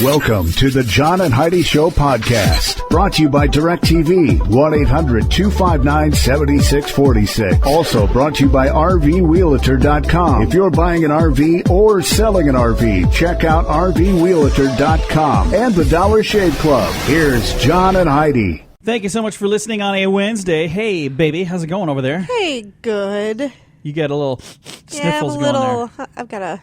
Welcome to the John and Heidi Show podcast, brought to you by DirecTV, 1-800-259-7646. Also brought to you by RVRealtor.com. If you're buying an RV or selling an RV, check out RVRealtor.com and the Dollar Shave Club. Here's John and Heidi. Thank you so much for listening on a Wednesday. Hey, baby, how's it going over there? Hey, good. You got a little sniffles going there. I've got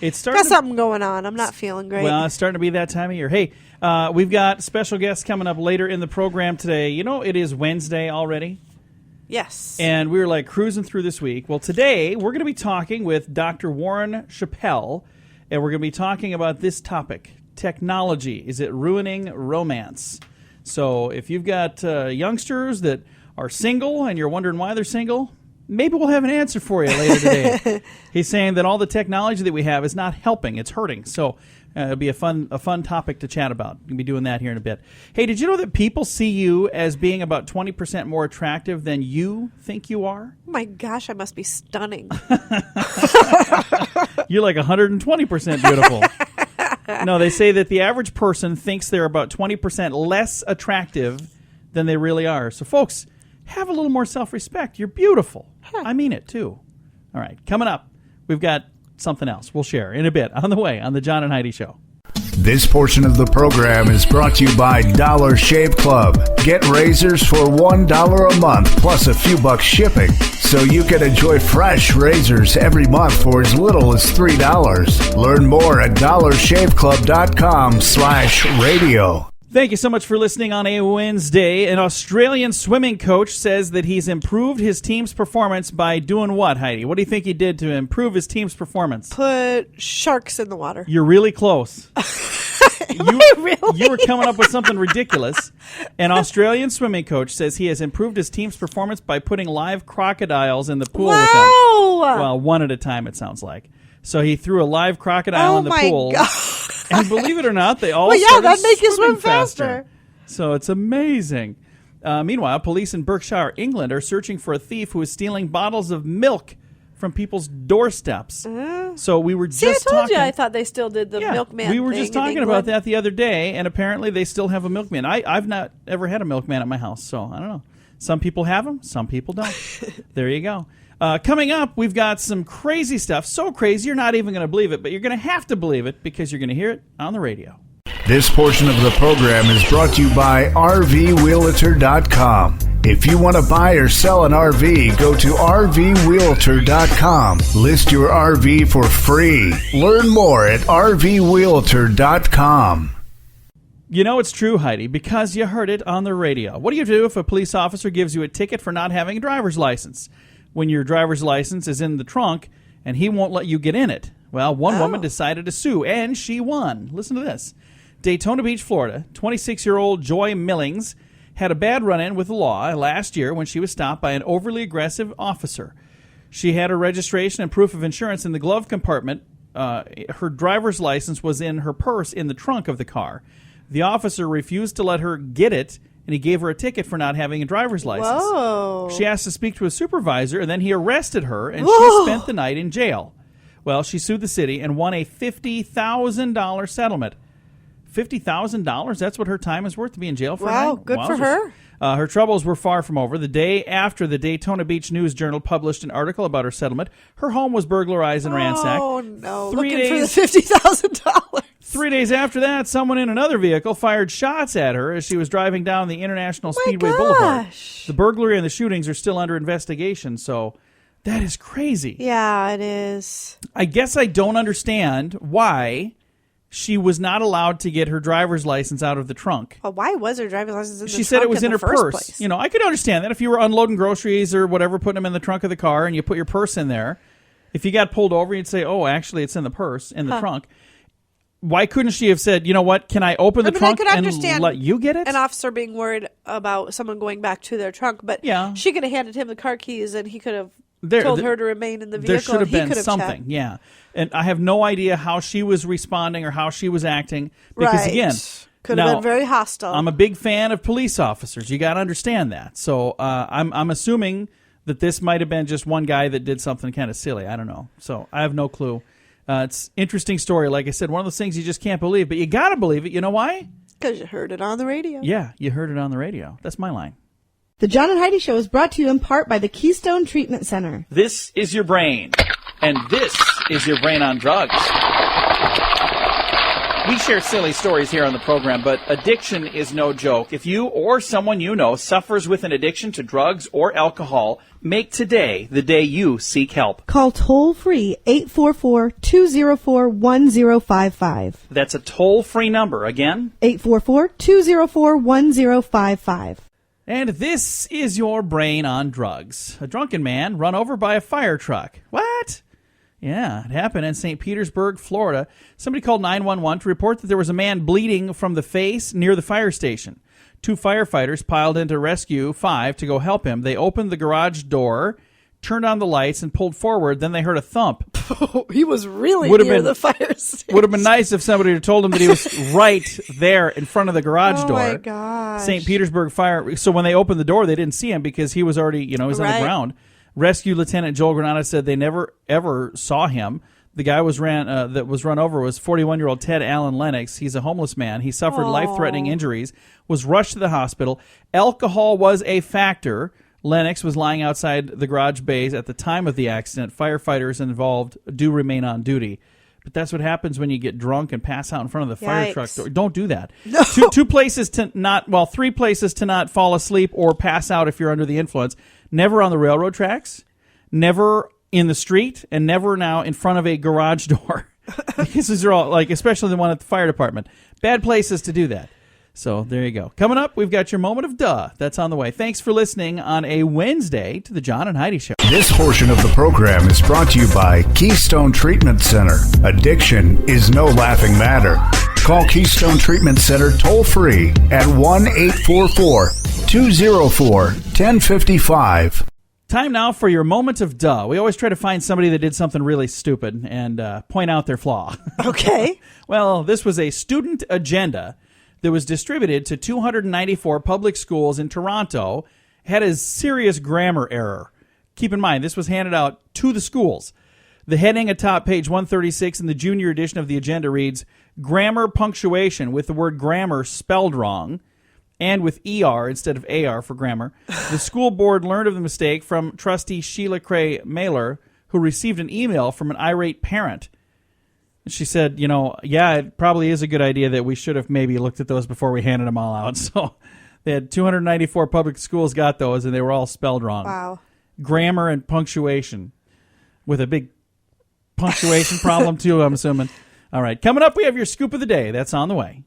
Got something going on. I'm not feeling great. Well, it's starting to be that time of year. Hey, we've got special guests coming up later in the program today. You know, it is Wednesday already. Yes. And we were like cruising through this week. Well, today we're going to be talking with Dr. WarrenShepell, and we're going to be talking about this topic, technology. Is it ruining romance? So if you've got youngsters that are single and you're wondering why they're single, maybe we'll have an answer for you later today. He's saying that all the technology that we have is not helping, it's hurting. So it'll be a fun topic to chat about. We'll be doing that here in a bit. Hey, did you know that people see you as being about 20% more attractive than you think you are? Oh my gosh, I must be stunning. You're like 120% beautiful. No, they say that the average person thinks they're about 20% less attractive than they really are. So folks, have a little more self-respect. You're beautiful. I mean it, too. All right, coming up, we've got something else we'll share in a bit on the way on the John and Heidi Show. This portion of the program is brought to you by Dollar Shave Club. Get razors for $1 a month plus a few bucks shipping, so you can enjoy fresh razors every month for as little as $3. Learn more at dollarshaveclub.com/radio. Thank you so much for listening on a Wednesday. An Australian swimming coach says that he's improved his team's performance by doing what, Heidi? What do you think he did to improve his team's performance? Put sharks in the water. You're really close. Really? You were coming up with something ridiculous. An Australian swimming coach says he has improved his team's performance by putting live crocodiles in the pool with him. Well, one at a time, it sounds like. So he threw a live crocodile in the pool. God. And believe it or not, they all that make you swim faster. So it's amazing. Meanwhile, police in Berkshire, England, are searching for a thief who is stealing bottles of milk from people's doorsteps. So we were just I told talking. you I thought they still did the milkman. We were thing just talking about that the other day, and apparently they still have a milkman. I've not ever had a milkman at my house, so I don't know. Some people have them, some people don't. There you go. Coming up, we've got some crazy stuff. So crazy, you're not even going to believe it, but you're going to have to believe it because you're going to hear it on the radio. This portion of the program is brought to you by RVRealtor.com. If you want to buy or sell an RV, go to RVRealtor.com. List your RV for free. Learn more at RVRealtor.com. You know it's true, Heidi, because you heard it on the radio. What do you do if a police officer gives you a ticket for not having a driver's license? When your driver's license is in the trunk and he won't let you get in it. Well, one woman decided to sue, and she won. Listen to this. Daytona Beach, Florida, 26-year-old Joy Millings had a bad run-in with the law last year when she was stopped by an overly aggressive officer. She had her registration and proof of insurance in the glove compartment. Her driver's license was in her purse in the trunk of the car. The officer refused to let her get it, and he gave her a ticket for not having a driver's license. Whoa. She asked to speak to a supervisor, and then he arrested her, and she spent the night in jail. Well, she sued the city and won a $50,000 settlement. $50,000? That's what her time is worth to be in jail for. Wow, good for her. Her troubles were far from over. The day after the Daytona Beach News-Journal published an article about her settlement, her home was burglarized and ransacked. Oh, no. Looking for the $50,000. 3 days after that, someone in another vehicle fired shots at her as she was driving down the International Speedway Boulevard. The burglary and the shootings are still under investigation, so that is crazy. Yeah, it is. I guess I don't understand why she was not allowed to get her driver's license out of the trunk. Well, why was her driver's license in the trunk? She said it was in her purse. Place? You know, I could understand that if you were unloading groceries or whatever, putting them in the trunk of the car, and you put your purse in there. If you got pulled over, you'd say, "Oh, actually, it's in the purse, in the trunk." Why couldn't she have said, "You know what? Can I open the trunk and let you get it?" An officer being worried about someone going back to their trunk, but she could have handed him the car keys, and he could have told her to remain in the vehicle. There should have been something. Checked. Yeah. And I have no idea how she was responding or how she was acting. Because, again, could have been very hostile. I'm a big fan of police officers. You got to understand that. So I'm assuming that this might have been just one guy that did something kind of silly. I don't know. So I have no clue. It's interesting story. Like I said, one of those things you just can't believe, but you got to believe it. You know why? Because you heard it on the radio. Yeah, you heard it on the radio. That's my line. The John and Heidi Show is brought to you in part by the Keystone Treatment Center. This is your brain, and this is your brain on drugs. We share silly stories here on the program, but addiction is no joke. If you or someone you know suffers with an addiction to drugs or alcohol, make today the day you seek help. Call toll-free 844-204-1055. That's a toll-free number. Again? 844-204-1055. And this is your brain on drugs. A drunken man run over by a fire truck. What? Yeah, it happened in St. Petersburg, Florida. Somebody called 911 to report that there was a man bleeding from the face near the fire station. 2 firefighters piled into Rescue 5 to go help him. They opened the garage door, turned on the lights, and pulled forward. Then they heard a thump. He was really near the fire station. Would have been nice if somebody had told him that he was right there in front of the garage door. Oh, my gosh. St. Petersburg Fire. So when they opened the door, they didn't see him because he was already, he was on the ground. Rescue Lieutenant Joel Granada said they never, ever saw him. The guy that was run over was 41-year-old Ted Allen Lennox. He's a homeless man. He suffered life-threatening injuries, was rushed to the hospital. Alcohol was a factor. Lennox was lying outside the garage bays at the time of the accident. Firefighters involved do remain on duty. But that's what happens when you get drunk and pass out in front of the fire truck door. Don't do that. No. Three places to not fall asleep or pass out if you're under the influence. Never on the railroad tracks, never in the street, and never now in front of a garage door. Because these are all, especially the one at the fire department. Bad places to do that. So there you go. Coming up, we've got your moment of duh. That's on the way. Thanks for listening on a Wednesday to the John and Heidi Show. This portion of the program is brought to you by Keystone Treatment Center. Addiction is no laughing matter. Call Keystone Treatment Center toll-free at 1-844-204-1055. Time now for your moment of duh. We always try to find somebody that did something really stupid and point out their flaw. Okay. Well, this was a student agenda that was distributed to 294 public schools in Toronto. Had a serious grammar error. Keep in mind, this was handed out to the schools. The heading atop page 136 in the junior edition of the agenda reads, Grammar Punctuation, with the word grammar spelled wrong, and with ER instead of AR for grammar. The school board learned of the mistake from trustee Sheila Cray Mailer, who received an email from an irate parent. She said, it probably is a good idea that we should have maybe looked at those before we handed them all out. So they had 294 public schools got those, and they were all spelled wrong. Wow. Grammar and punctuation, with a big punctuation problem, too, I'm assuming. All right, coming up, we have your scoop of the day. That's on the way.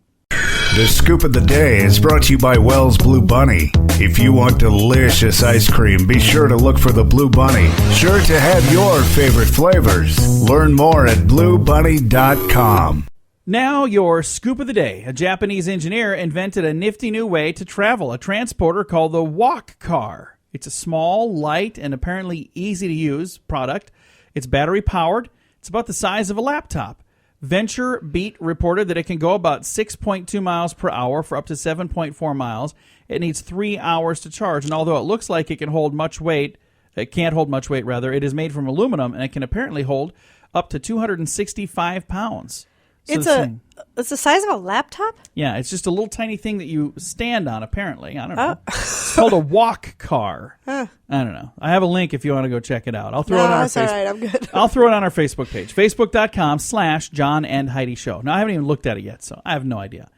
The Scoop of the Day is brought to you by Wells Blue Bunny. If you want delicious ice cream, be sure to look for the Blue Bunny. Sure to have your favorite flavors. Learn more at bluebunny.com. Now your Scoop of the Day. A Japanese engineer invented a nifty new way to travel, a transporter called the walk car. It's a small, light, and apparently easy-to-use product. It's battery-powered. It's about the size of a laptop. Venture Beat reported that it can go about 6.2 miles per hour for up to 7.4 miles. It needs 3 hours to charge, and although it looks like it can't hold much weight, it is made from aluminum, and it can apparently hold up to 265 pounds. So it's the size of a laptop? Yeah, it's just a little tiny thing that you stand on, apparently. I don't know. It's called a walk car. I don't know. I have a link if you want to go check it out. I'll throw it on our Facebook. All right, I'm good. I'll throw it on our Facebook page, facebook.com/John and Heidi Show. Now, I haven't even looked at it yet, so I have no idea.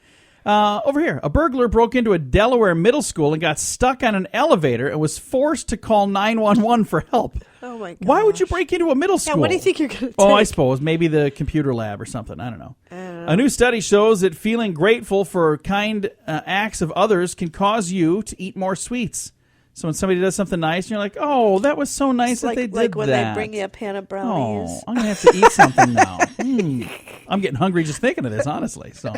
Over here, a burglar broke into a Delaware middle school and got stuck on an elevator and was forced to call 911 for help. Oh, my God. Why would you break into a middle school? Yeah, what do you think you're going to take? Oh, I suppose. Maybe the computer lab or something. I don't know. A new study shows that feeling grateful for kind acts of others can cause you to eat more sweets. So when somebody does something nice, and you're like, oh, that was so nice that they did that. Like when they bring you a pan of brownies. Oh, I'm going to have to eat something now. I'm getting hungry just thinking of this, honestly. So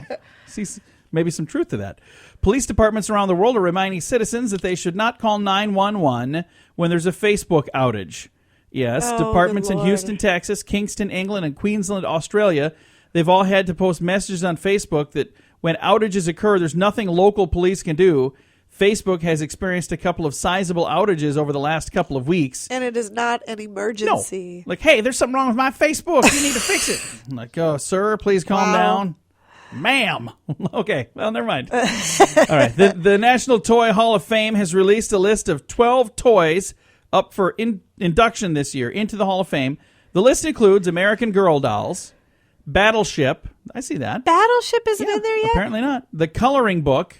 see, maybe some truth to that. Police departments around the world are reminding citizens that they should not call 911 when there's a Facebook outage. Yes, departments in Houston, Texas, Kingston, England, and Queensland, Australia, they've all had to post messages on Facebook that when outages occur, there's nothing local police can do. Facebook has experienced a couple of sizable outages over the last couple of weeks. And it is not an emergency. No. Like, hey, there's something wrong with my Facebook. You need to fix it. I'm like, oh, sir, please calm down. Ma'am. Okay, well, never mind. All right. The National Toy Hall of Fame has released a list of 12 toys up for induction this year into the Hall of Fame. The list includes American Girl dolls, Battleship. I see that. Battleship isn't in there yet? Apparently not. The Coloring Book.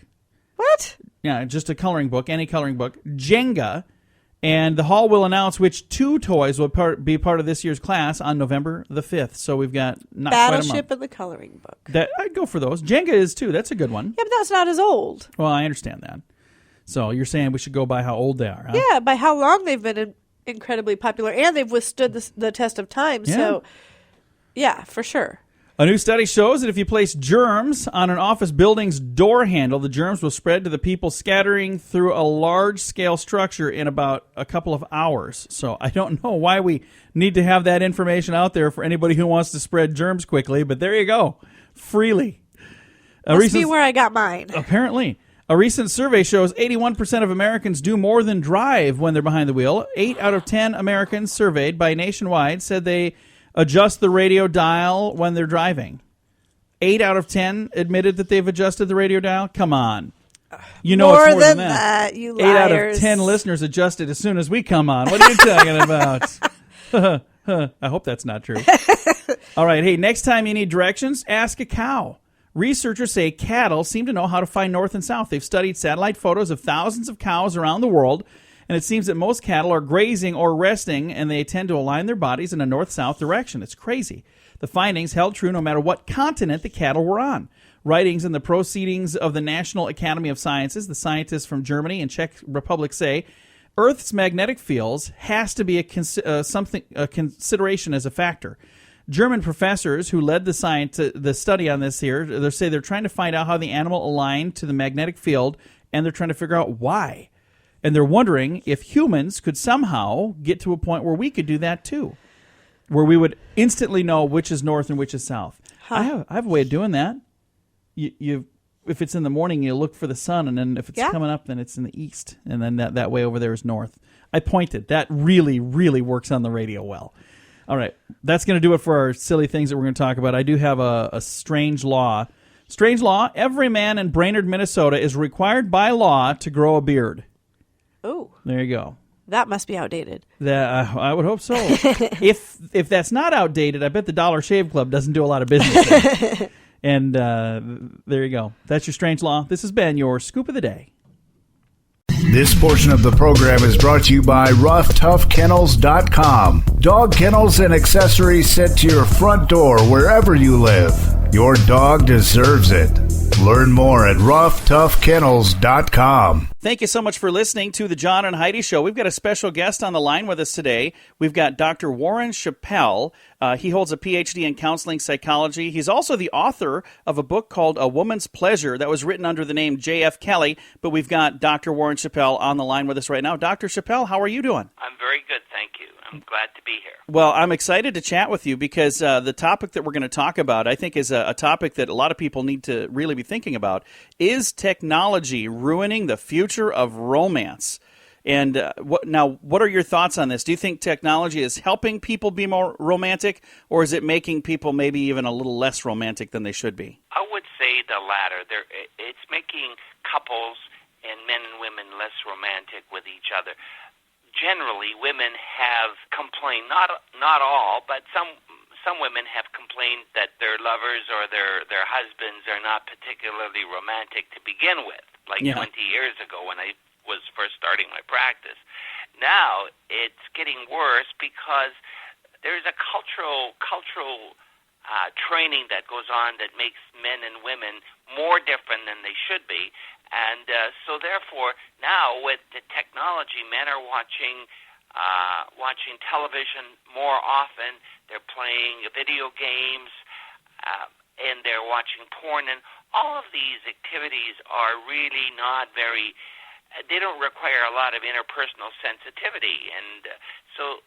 What? Yeah, just a coloring book, any coloring book. Jenga. And the Hall will announce which 2 toys will be part of this year's class on November the 5th. So we've got not quite a month. Battleship and the Coloring Book. I'd go for those. Jenga is too. That's a good one. Yeah, but that's not as old. Well, I understand that. So you're saying we should go by how old they are, huh? Yeah, by how long they've been incredibly popular. And they've withstood the test of time. Yeah. So, yeah, for sure. A new study shows that if you place germs on an office building's door handle, the germs will spread to the people scattering through a large-scale structure in about a couple of hours. So I don't know why we need to have that information out there for anybody who wants to spread germs quickly, but there you go, freely. Must be where I got mine. Apparently. A recent survey shows 81% of Americans do more than drive when they're behind the wheel. 8 out of 10 Americans surveyed by Nationwide said they adjust the radio dial when they're driving. 8 out of 10 admitted that they've adjusted the radio dial. Come on. You know more it's more than than that. You 8 liars. out of 10 listeners adjusted as soon as we come on. What are you talking about? I hope that's not true. All right. Hey, next time you need directions, ask a cow. Researchers say cattle seem to know how to find north and south. They've studied satellite photos of thousands of cows around the world, and it seems that most cattle are grazing or resting, and they tend to align their bodies in a north-south direction. It's crazy. The findings held true no matter what continent the cattle were on. Writings in the Proceedings of the National Academy of Sciences, the scientists from Germany and Czech Republic say, Earth's magnetic fields has to be a consideration as a factor. German professors who led the study on this here, they say they're trying to find out how the animal aligned to the magnetic field, and they're trying to figure out why. And they're wondering if humans could somehow get to a point where we could do that too, where we would instantly know which is north and which is south. Huh. I have a way of doing that. You if it's in the morning, you look for the sun, and then if it's coming up, then it's in the east, and then that way over there is north. I pointed. That really, really works on the radio well. All right, that's going to do it for our silly things that we're going to talk about. I do have a strange law. Strange law, every man in Brainerd, Minnesota is required by law to grow a beard. Oh. There you go. That must be outdated. I would hope so. If that's not outdated, I bet the Dollar Shave Club doesn't do a lot of business there. And there you go. That's your strange law. This has been your Scoop of the Day. This portion of the program is brought to you by RoughToughKennels.com. Dog kennels and accessories sent to your front door wherever you live. Your dog deserves it. Learn more at RoughToughKennels.com. Thank you so much for listening to the John and Heidi Show. We've got a special guest on the line with us today. We've got Dr. Warren Shepell. He holds a Ph.D. in counseling psychology. He's also the author of a book called A Woman's Pleasure that was written under the name J.F. Kelly. But we've got Dr. Warren Shepell on the line with us right now. Dr. Shepell, how are you doing? I'm very good, thank you. I'm glad to be here. Well, I'm excited to chat with you because the topic that we're going to talk about, I think, is a topic that a lot of people need to really be thinking about. Is technology ruining the future of romance? And what are your thoughts on this? Do you think technology is helping people be more romantic, or is it making people maybe even a little less romantic than they should be? I would say the latter. It's making couples and men and women less romantic with each other. Generally, women have complained, not all, but some women have complained that their lovers or their husbands are not particularly romantic to begin with, like 20 years ago when I was first starting my practice. Now it's getting worse because there's a cultural training that goes on that makes men and women more different than they should be. And so therefore, now with the technology, men are watching television more often. They're playing video games, and they're watching porn. And all of these activities are really not very, they don't require a lot of interpersonal sensitivity. And so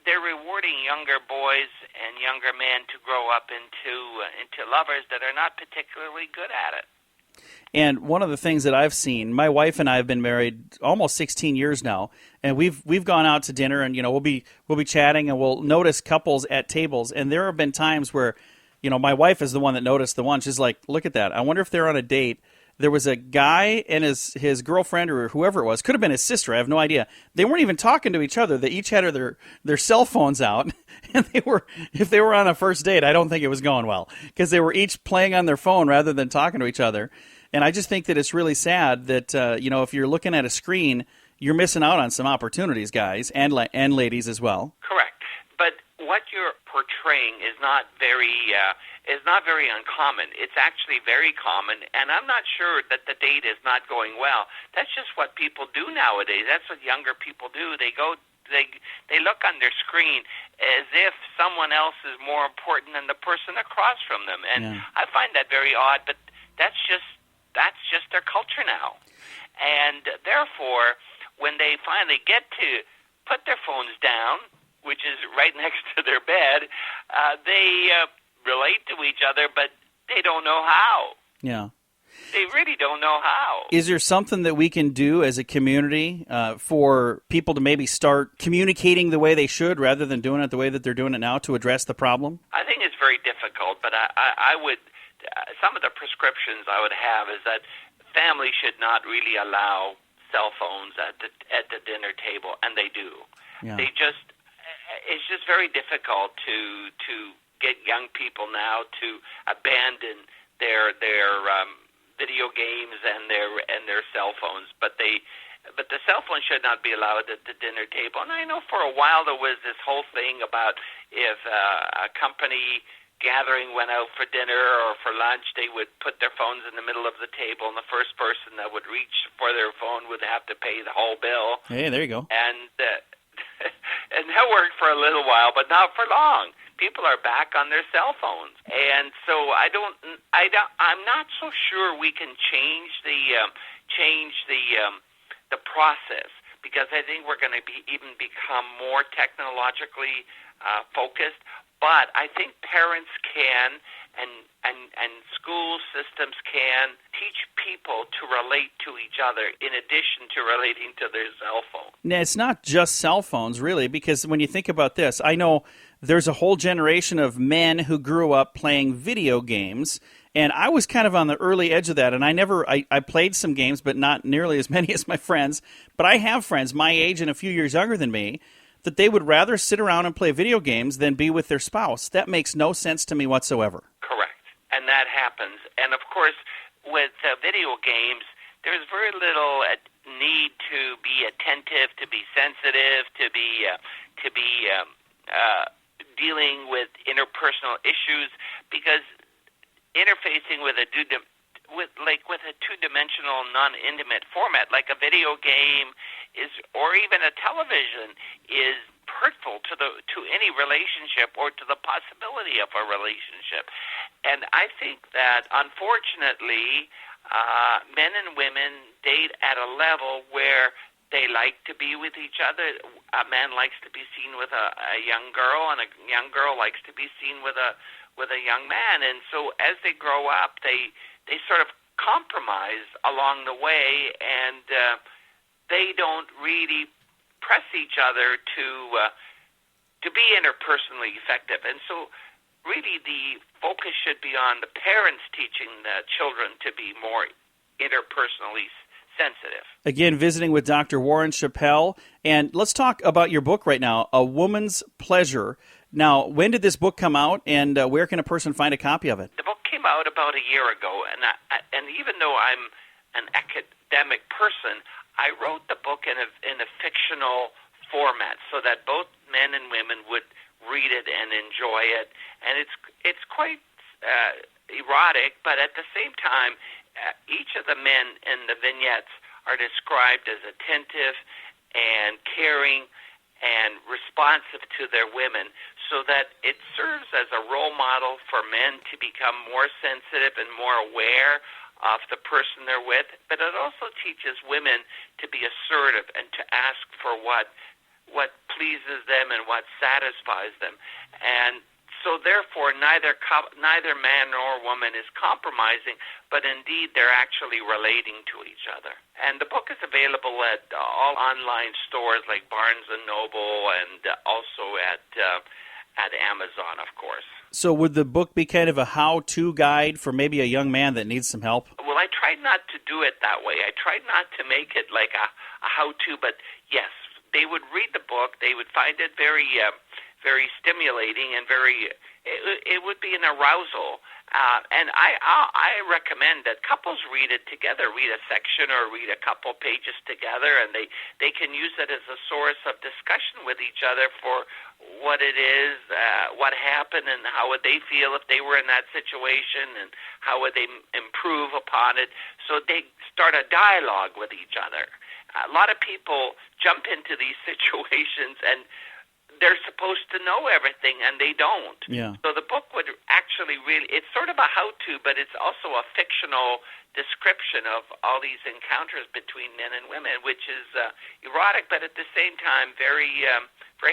they're rewarding younger boys and younger men to grow up into lovers that are not particularly good at it. And one of the things that I've seen, my wife and I have been married almost 16 years now, and we've gone out to dinner, and we'll be chatting, and we'll notice couples at tables, and there have been times where, my wife is the one that noticed the one. She's like, "Look at that! I wonder if they're on a date." There was a guy and his girlfriend or whoever it was, could have been his sister, I have no idea. They weren't even talking to each other. They each had their cell phones out, and if they were on a first date, I don't think it was going well, because they were each playing on their phone rather than talking to each other. And I just think that it's really sad that if you're looking at a screen, you're missing out on some opportunities, guys, and ladies as well. Correct, but what you're portraying is not very uncommon. It's actually very common, and I'm not sure that the date is not going well. That's just what people do nowadays. That's what younger people do. They look on their screen as if someone else is more important than the person across from them, and I find that very odd. But that's just their culture now, and therefore, when they finally get to put their phones down, which is right next to their bed, they relate to each other, but they don't know how. Yeah. They really don't know how. Is there something that we can do as a community for people to maybe start communicating the way they should rather than doing it the way that they're doing it now to address the problem? I think it's very difficult, but I would, some of the prescriptions I would have is that families should not really allow cell phones at the dinner table, and they do. Yeah. It's just very difficult to get young people now to abandon their video games and their cell phones, but the cell phone should not be allowed at the dinner table. And I know for a while there was this whole thing about if a company gathering went out for dinner or for lunch, they would put their phones in the middle of the table, and the first person that would reach for their phone would have to pay the whole bill. Hey, there you go. And and that worked for a little while, but not for long. People are back on their cell phones, and so I'm not so sure we can change the process, because I think we're going to become more technologically focused. But I think parents can, and school systems can teach people to relate to each other in addition to relating to their cell phone. Now, it's not just cell phones, really, because when you think about this, I know there's a whole generation of men who grew up playing video games, and I was kind of on the early edge of that, and I played some games, but not nearly as many as my friends. But I have friends my age and a few years younger than me that they would rather sit around and play video games than be with their spouse. That makes no sense to me whatsoever. Correct. And that happens. And, of course, with video games, there's very little need to be attentive, to be sensitive, to be dealing with interpersonal issues, because interfacing with a two-dimensional, non-intimate format, like a video game or even a television, is hurtful to any relationship or to the possibility of a relationship. And I think that, unfortunately, men and women date at a level where they like to be with each other. A man likes to be seen with a young girl, and a young girl likes to be seen with a young man. And so as they grow up, they sort of compromise along the way, and they don't really press each other to be interpersonally effective. And so really the focus should be on the parents teaching the children to be more interpersonally sensitive. Again, visiting with Dr. Warren Shepell. And let's talk about your book right now, A Woman's Pleasure. Now, when did this book come out, and where can a person find a copy of it? The book came out about a year ago, and even though I'm an academic person, I wrote the book in a fictional format so that both men and women would read it and enjoy it. And it's quite erotic, but at the same time, each of the men in the vignettes are described as attentive and caring and responsive to their women, so that it serves as a role model for men to become more sensitive and more aware of the person they're with. But it also teaches women to be assertive and to ask for what pleases them and what satisfies them. And So therefore, neither man nor woman is compromising, but indeed they're actually relating to each other. And the book is available at all online stores like Barnes & Noble and also at Amazon, of course. So would the book be kind of a how-to guide for maybe a young man that needs some help? Well, I tried not to do it that way. I tried not to make it like a how-to, but yes, they would read the book. They would find it very stimulating and it would be an arousal. And I recommend that couples read it together, read a section or read a couple pages together, and they can use it as a source of discussion with each other for what it is, what happened, and how would they feel if they were in that situation, and how would they improve upon it. So they start a dialogue with each other. A lot of people jump into these situations and they're supposed to know everything, and they don't. Yeah. So the book would actually it's sort of a how-to, but it's also a fictional description of all these encounters between men and women, which is erotic, but at the same time very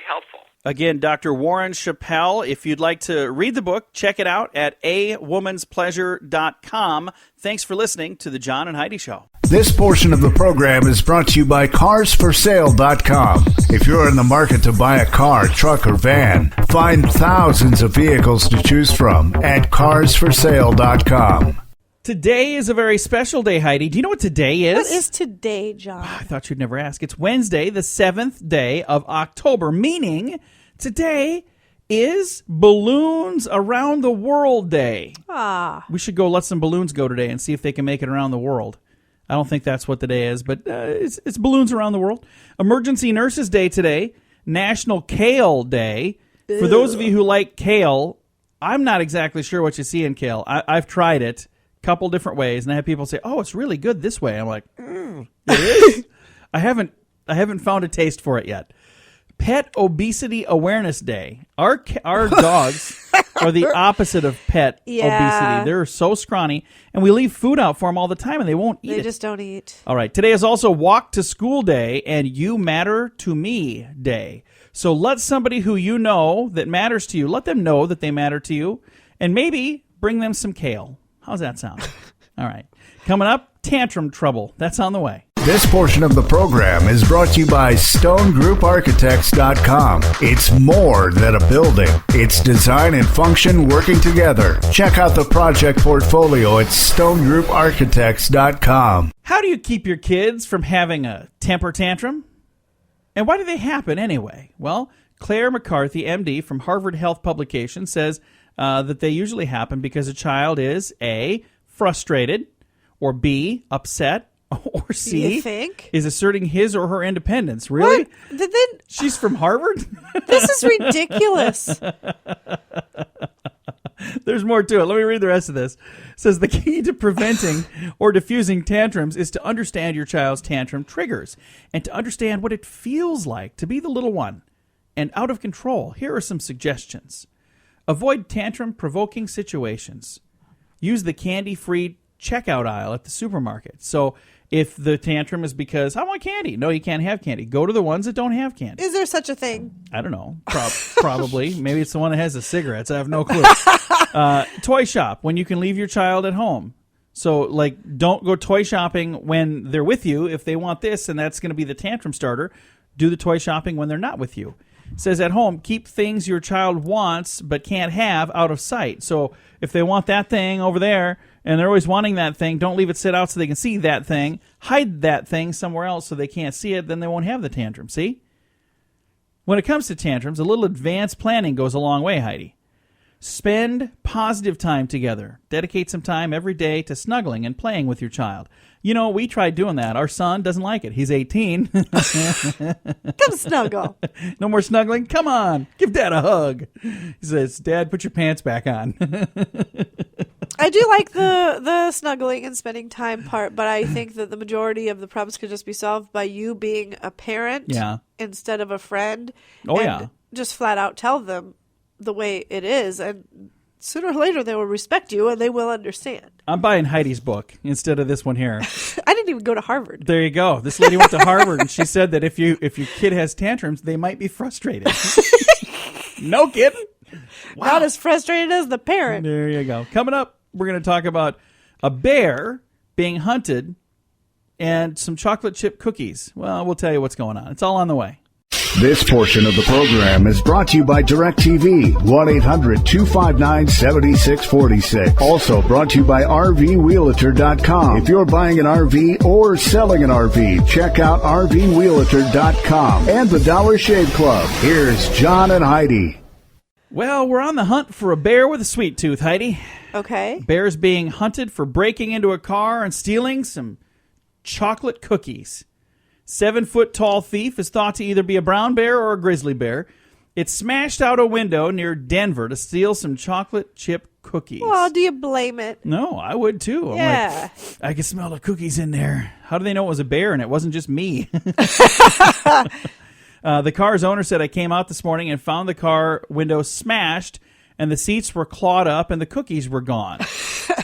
helpful. Again, Dr. Warren Shepell, if you'd like to read the book, check it out at awomанspleasure.com. Thanks for listening to the John and Heidi Show. This portion of the program is brought to you by carsforsale.com. If you're in the market to buy a car, truck, or van, find thousands of vehicles to choose from at carsforsale.com. Today is a very special day, Heidi. Do you know what today is? What is today, John? I thought you'd never ask. It's Wednesday, the 7th day of October, meaning today is Balloons Around the World Day. We should go let some balloons go today and see if they can make it around the world. I don't think that's what the day is, but it's balloons around the world. Emergency Nurses Day today. National Kale Day. Ew. For those of you who like kale, I'm not exactly sure what you see in kale. I've tried it a couple different ways, and I have people say, "Oh, it's really good this way." I'm like, it is? I haven't found a taste for it yet. Pet Obesity Awareness Day. Our dogs are the opposite of pet obesity. They're so scrawny, and we leave food out for them all the time, and they won't eat it. They just don't eat. All right. Today is also Walk to School Day and You Matter to Me Day. So let somebody who you know that matters to you, let them know that they matter to you, and maybe bring them some kale. How's that sound? All right. Coming up, Tantrum Trouble. That's on the way. This portion of the program is brought to you by StoneGroupArchitects.com. It's more than a building. It's design and function working together. Check out the project portfolio at StoneGroupArchitects.com. How do you keep your kids from having a temper tantrum? And why do they happen anyway? Well, Claire McCarthy, MD, from Harvard Health Publication, says that they usually happen because a child is A, frustrated, or B, upset, or C, you think? Is asserting his or her independence. Really? What? She's from Harvard? This is ridiculous. There's more to it. Let me read the rest of this. It says the key to preventing or diffusing tantrums is to understand your child's tantrum triggers and to understand what it feels like to be the little one and out of control. Here are some suggestions. Avoid tantrum-provoking situations. Use the candy-free checkout aisle at the supermarket. So if the tantrum is because, I want candy. No, you can't have candy. Go to the ones that don't have candy. Is there such a thing? I don't know. Probably. Maybe it's the one that has the cigarettes. I have no clue. Toy shop, when you can leave your child at home. So, don't go toy shopping when they're with you. If they want this and that's going to be the tantrum starter, do the toy shopping when they're not with you. It says at home, keep things your child wants but can't have out of sight. So if they want that thing over there and they're always wanting that thing, don't leave it sit out so they can see that thing. Hide that thing somewhere else so they can't see it, then they won't have the tantrum. See? When it comes to tantrums, a little advanced planning goes a long way, Heidi. Spend positive time together. Dedicate some time every day to snuggling and playing with your child. You know, we tried doing that. Our son doesn't like it. He's 18. Come snuggle. No more snuggling? Come on. Give Dad a hug. He says, Dad, put your pants back on. I do like the snuggling and spending time part, but I think that the majority of the problems could just be solved by you being a parent instead of a friend. Just flat out tell them the way it is, and sooner or later they will respect you and they will understand. I'm buying Heidi's book instead of this one here. I didn't even go to Harvard. There you go. This lady went to Harvard, and she said that if your kid has tantrums, they might be frustrated. No kidding. Wow. Not as frustrated as the parent. There you go. Coming up, we're going to talk about a bear being hunted and some chocolate chip cookies. Well, we'll tell you what's going on. It's all on the way. This portion of the program is brought to you by DirecTV, 1-800-259-7646. Also brought to you by RVWheelator.com. If you're buying an RV or selling an RV, check out RVWheelator.com and the Dollar Shave Club. Here's John and Heidi. Well, we're on the hunt for a bear with a sweet tooth, Heidi. Okay. Bear's being hunted for breaking into a car and stealing some chocolate cookies. 7-foot-tall thief is thought to either be a brown bear or a grizzly bear. It smashed out a window near Denver to steal some chocolate chip cookies. Well, do you blame it? No, I would too. Yeah. I'm like, I can smell the cookies in there. How do they know it was a bear and it wasn't just me? The car's owner said, I came out this morning and found the car window smashed and the seats were clawed up and the cookies were gone.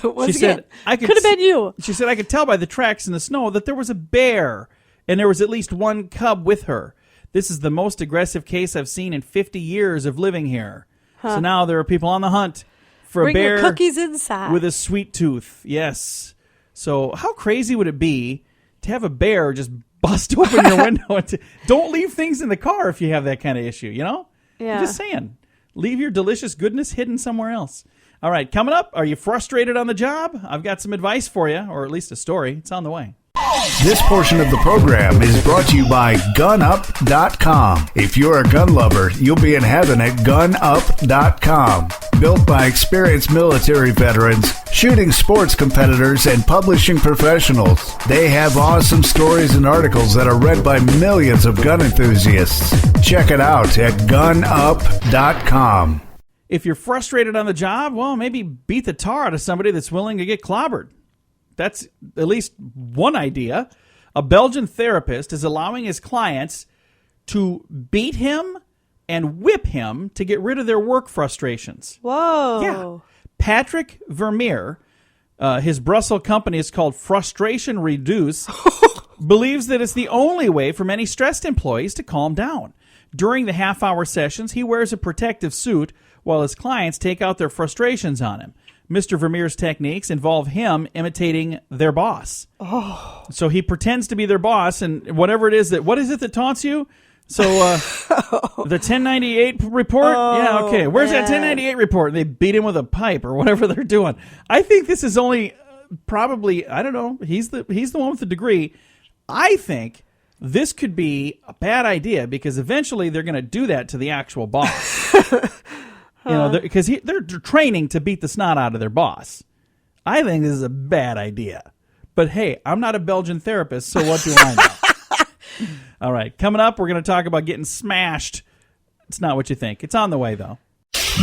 Once She again, said, could have been you. She said, I could tell by the tracks in the snow that there was a bear. And there was at least one cub with her. This is the most aggressive case I've seen in 50 years of living here. So now there are people on the hunt for Bring a bear your cookies inside. with a sweet tooth. Yes. So how crazy would it be to have a bear just bust open your window? Don't leave things in the car if you have that kind of issue, you know? Yeah. I'm just saying. Leave your delicious goodness hidden somewhere else. All right, coming up, are you frustrated on the job? I've got some advice for you, or at least a story. It's on the way. This portion of the program is brought to you by GunUp.com. If you're a gun lover, you'll be in heaven at GunUp.com. Built by experienced military veterans, shooting sports competitors, and publishing professionals. They have awesome stories and articles that are read by millions of gun enthusiasts. Check it out at GunUp.com. If you're frustrated on the job, well, maybe beat the tar out of somebody that's willing to get clobbered. That's at least one idea. A Belgian therapist is allowing his clients to beat him and whip him to get rid of their work frustrations. Whoa. Yeah. Patrick Vermeer, his Brussels company is called Frustration Reduce, believes that it's the only way for many stressed employees to calm down. During the half-hour sessions, he wears a protective suit while his clients take out their frustrations on him. Mr. Vermeer's techniques involve him imitating their boss. Oh. So he pretends to be their boss, and whatever it is what is it that taunts you? So the 1098 report? Yeah, okay. Where's that 1098 report? And they beat him with a pipe or whatever they're doing. I think this is only probably, I don't know, he's the one with the degree. I think this could be a bad idea because eventually they're going to do that to the actual boss. You know, because they're training to beat the snot out of their boss. I think this is a bad idea. But hey, I'm not a Belgian therapist, so what do I know? All right, coming up, we're going to talk about getting smashed. It's not what you think. It's on the way, though.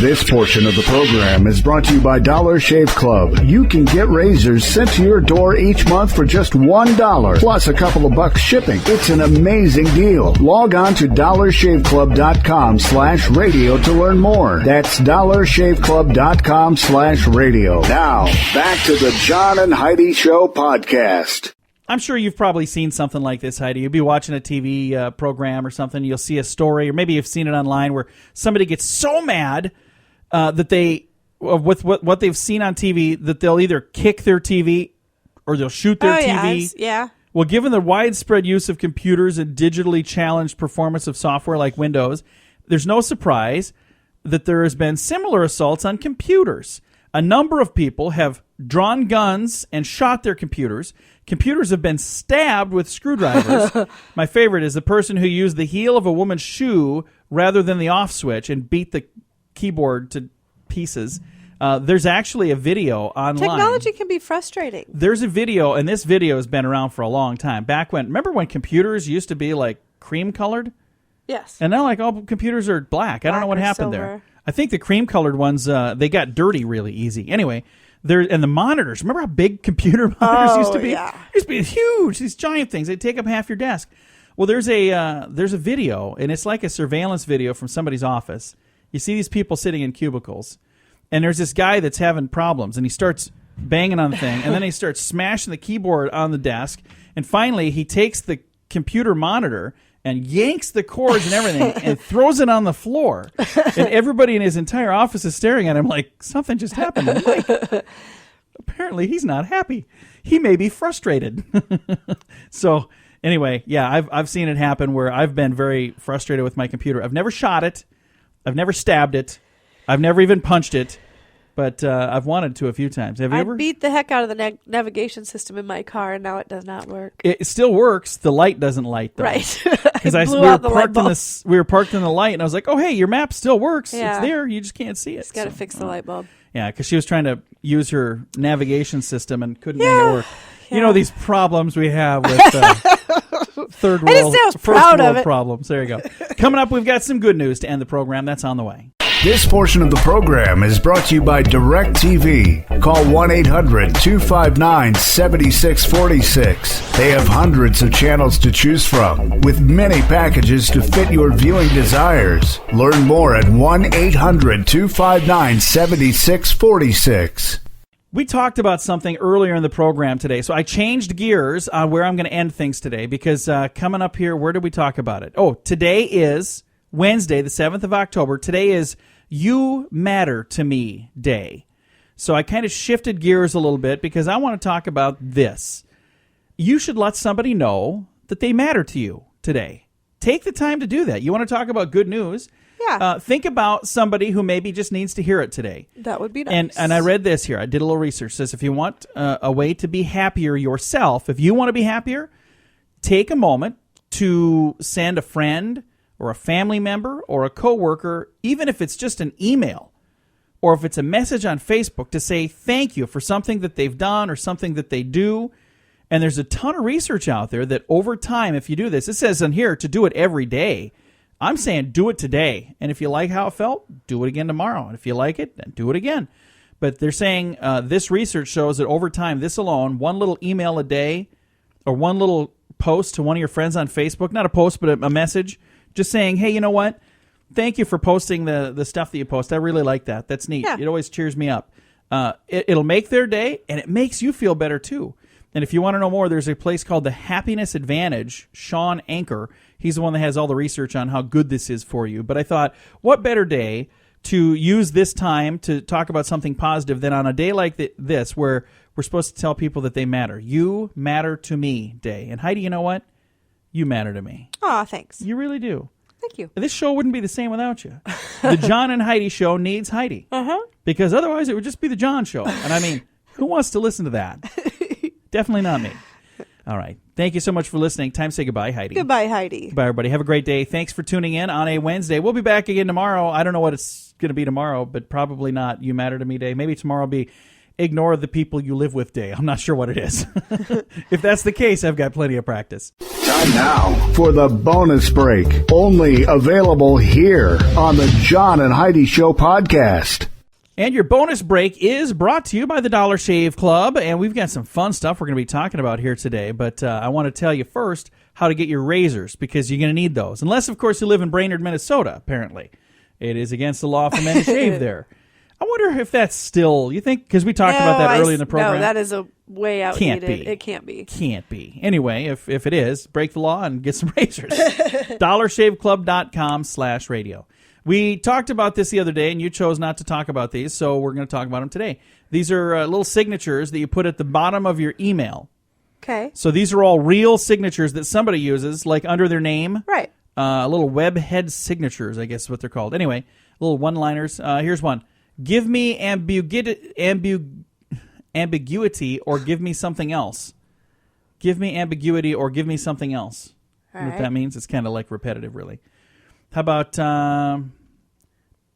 This portion of the program is brought to you by Dollar Shave Club. You can get razors sent to your door each month for just $1, plus a couple of bucks shipping. It's an amazing deal. Log on to DollarShaveClub.com/radio to learn more. That's DollarShaveClub.com/radio. Now, back to the John and Heidi Show podcast. I'm sure you've probably seen something like this, Heidi. You'll be watching a TV program or something. You'll see a story, or maybe you've seen it online where somebody gets so mad that they, with what they've seen on TV, that they'll either kick their TV or they'll shoot their TV. Yeah. Well, given the widespread use of computers and digitally challenged performance of software like Windows, there's no surprise that there has been similar assaults on computers. A number of people have drawn guns and shot their computers. Computers have been stabbed with screwdrivers. My favorite is the person who used the heel of a woman's shoe rather than the off switch and beat the keyboard to pieces. There's actually a video online. Technology can be frustrating. There's a video, and this video has been around for a long time. Remember when computers used to be like cream colored? Yes. And now like all computers are black. I don't know what happened there. I think the cream colored ones, they got dirty really easy. Anyway, and the monitors. Remember how big computer monitors used to be? Yeah. They used to be huge, these giant things. They take up half your desk. Well, there's a video, and it's like a surveillance video from somebody's office. You see these people sitting in cubicles, and there's this guy that's having problems, and he starts banging on the thing, and then he starts smashing the keyboard on the desk, and finally he takes the computer monitor and yanks the cords and everything and throws it on the floor. And everybody in his entire office is staring at him like, something just happened to Mike. Apparently, he's not happy. He may be frustrated. So, anyway, yeah, I've seen it happen where I've been very frustrated with my computer. I've never shot it. I've never stabbed it. I've never even punched it. But I've wanted to a few times. Have you ever? I beat the heck out of the navigation system in my car, and now it does not work. It still works. The light doesn't light, though. Right. Because we were parked in the light, and I was like, oh, hey, your map still works. Yeah. It's there. You just can't see it. Just got to fix the light bulb. Yeah, because she was trying to use her navigation system and couldn't make it work. Yeah. You know these problems we have with third world, first world problems. There you go. Coming up, we've got some good news to end the program. That's on the way. This portion of the program is brought to you by DirecTV. Call 1-800-259-7646. They have hundreds of channels to choose from, with many packages to fit your viewing desires. Learn more at 1-800-259-7646. We talked about something earlier in the program today, so I changed gears on where I'm going to end things today, because coming up here, where did we talk about it? Oh, today is Wednesday, the 7th of October. Today is You Matter to Me Day. So I kind of shifted gears a little bit because I want to talk about this. You should let somebody know that they matter to you today. Take the time to do that. You want to talk about good news? Yeah. Think about somebody who maybe just needs to hear it today. That would be nice. And I read this here. I did a little research. It says if you want a way to be happier yourself, if you want to be happier, take a moment to send a friend or a family member or a coworker, even if it's just an email or if it's a message on Facebook, to say thank you for something that they've done or something that they do. And there's a ton of research out there that over time, if you do this, it says on here to do it every day. I'm saying do it today. And if you like how it felt, do it again tomorrow. And if you like it, then do it again. But they're saying this research shows that over time, this alone, one little email a day or one little post to one of your friends on Facebook, not a post, but a message, just saying, hey, you know what? Thank you for posting the stuff that you post. I really like that. That's neat. Yeah. It always cheers me up. It'll make their day, and it makes you feel better, too. And if you want to know more, there's a place called the Happiness Advantage. Sean Anker, he's the one that has all the research on how good this is for you. But I thought, what better day to use this time to talk about something positive than on a day like this where we're supposed to tell people that they matter. You Matter to Me Day. And Heidi, you know what? You matter to me. Aw, thanks. You really do. Thank you. This show wouldn't be the same without you. The John and Heidi Show needs Heidi. Because otherwise it would just be the John Show. And I mean, who wants to listen to that? Definitely not me. All right. Thank you so much for listening. Time to say goodbye, Heidi. Goodbye, Heidi. Goodbye, everybody. Have a great day. Thanks for tuning in on a Wednesday. We'll be back again tomorrow. I don't know what it's going to be tomorrow, but probably not You Matter to Me Day. Maybe tomorrow will be Ignore the People You Live With Day. I'm not sure what it is. If that's the case, I've got plenty of practice. Time now for the bonus break. Only available here on the John and Heidi Show podcast. And your bonus break is brought to you by the Dollar Shave Club. And we've got some fun stuff we're going to be talking about here today. But I want to tell you first how to get your razors, because you're going to need those. Unless, of course, you live in Brainerd, Minnesota, apparently. It is against the law for men to shave there. I wonder if that's still, you think, because we talked about that early in the program. No, that is a way outdated. It can't be. Can't be. Anyway, if it is, break the law and get some razors. DollarShaveClub.com/radio. We talked about this the other day, and you chose not to talk about these, so we're going to talk about them today. These are little signatures that you put at the bottom of your email. Okay. So these are all real signatures that somebody uses, like under their name. Right. Little web head signatures, I guess is what they're called. Anyway, little one-liners. Here's one. Give me ambiguity or give me something else. Give me ambiguity or give me something else. All You know right. what that means? It's kind of like repetitive, really. How about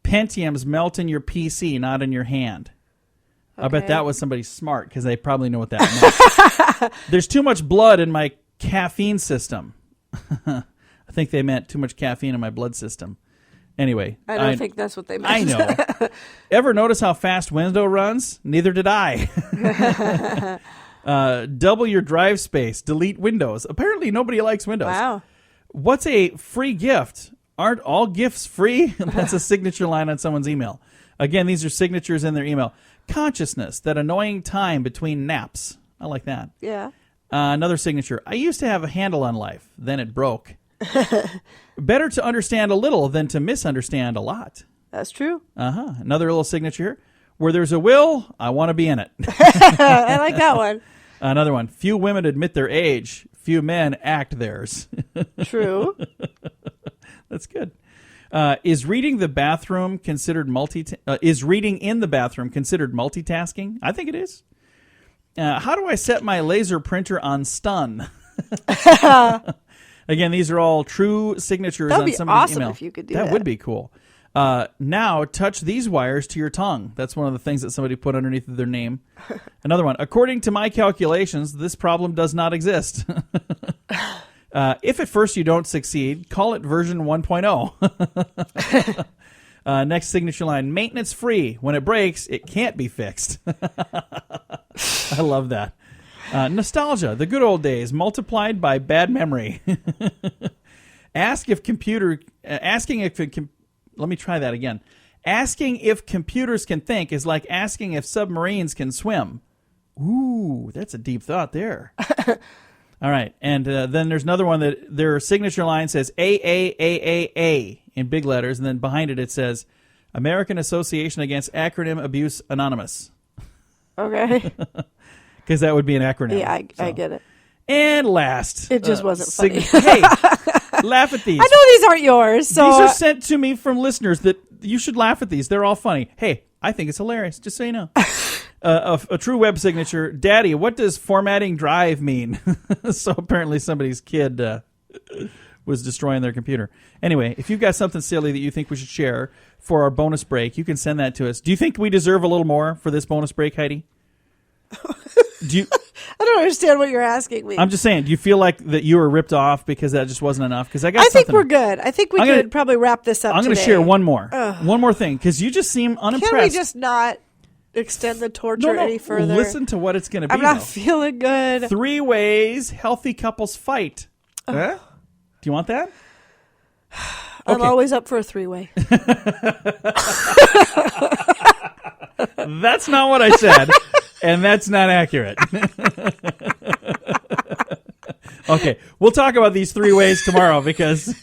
Pentiums melt in your PC, not in your hand? Okay. I bet that was somebody smart, because they probably know what that meant. There's too much blood in my caffeine system. I think they meant too much caffeine in my blood system. Anyway. I don't think that's what they meant. I know. Ever notice how fast Windows runs? Neither did I. Double your drive space. Delete Windows. Apparently nobody likes Windows. Wow. What's a free gift? Aren't all gifts free? That's a signature line on someone's email. Again, these are signatures in their email. Consciousness, that annoying time between naps. I like that. Yeah. Another signature. I used to have a handle on life. Then it broke. Better to understand a little than to misunderstand a lot. That's true. Another little signature here. Where there's a will, I want to be in it. I like that one. Another one. Few women admit their age. Few men act theirs. True. That's good. Is reading in the bathroom considered multitasking? I think it is. How do I set my laser printer on stun? Again, these are all true signatures on somebody's awesome email. If you could do that. That would be cool. Now touch these wires to your tongue. That's one of the things that somebody put underneath their name. Another one. According to my calculations, this problem does not exist. If at first you don't succeed, call it version 1.0. Next signature line. Maintenance free. When it breaks, it can't be fixed. I love that. Nostalgia. The good old days multiplied by bad memory. Let me try that again. Asking if computers can think is like asking if submarines can swim. Ooh, that's a deep thought there. All right. And then there's another one that their signature line says AAAAA in big letters. And then behind it, it says American Association Against Acronym Abuse Anonymous. Okay. Because that would be an acronym. Yeah, I get it. And last. It just wasn't funny. Hey, laugh at these. I know these aren't yours. So. These are sent to me from listeners that you should laugh at these. They're all funny. Hey, I think it's hilarious. Just so you know. A true web signature. Daddy, what does formatting drive mean? So apparently somebody's kid was destroying their computer. Anyway, if you've got something silly that you think we should share for our bonus break, you can send that to us. Do you think we deserve a little more for this bonus break, Heidi? I don't understand what you're asking me. I'm just saying, do you feel like that you were ripped off because that just wasn't enough? Because I think we're good. I think we could probably wrap this up. I'm going to share one more thing because you just seem unimpressed. Can we just not extend the torture any further? Listen to what it's going to be. I'm not feeling good. 3 ways healthy couples fight. Huh? Do you want that? I'm always up for a 3-way. That's not what I said, and that's not accurate. Okay, we'll talk about these 3 ways tomorrow because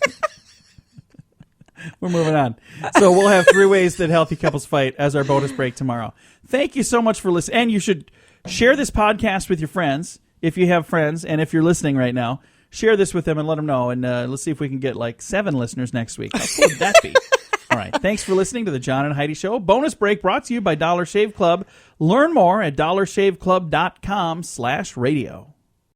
we're moving on. So we'll have 3 ways that healthy couples fight as our bonus break tomorrow. Thank you so much for listening. And you should share this podcast with your friends if you have friends, and if you're listening right now, share this with them and let them know. And let's see if we can get like 7 listeners next week. How cool would that be? All right. Thanks for listening to the John and Heidi Show. Bonus break brought to you by Dollar Shave Club. Learn more at dollarshaveclub.com/radio.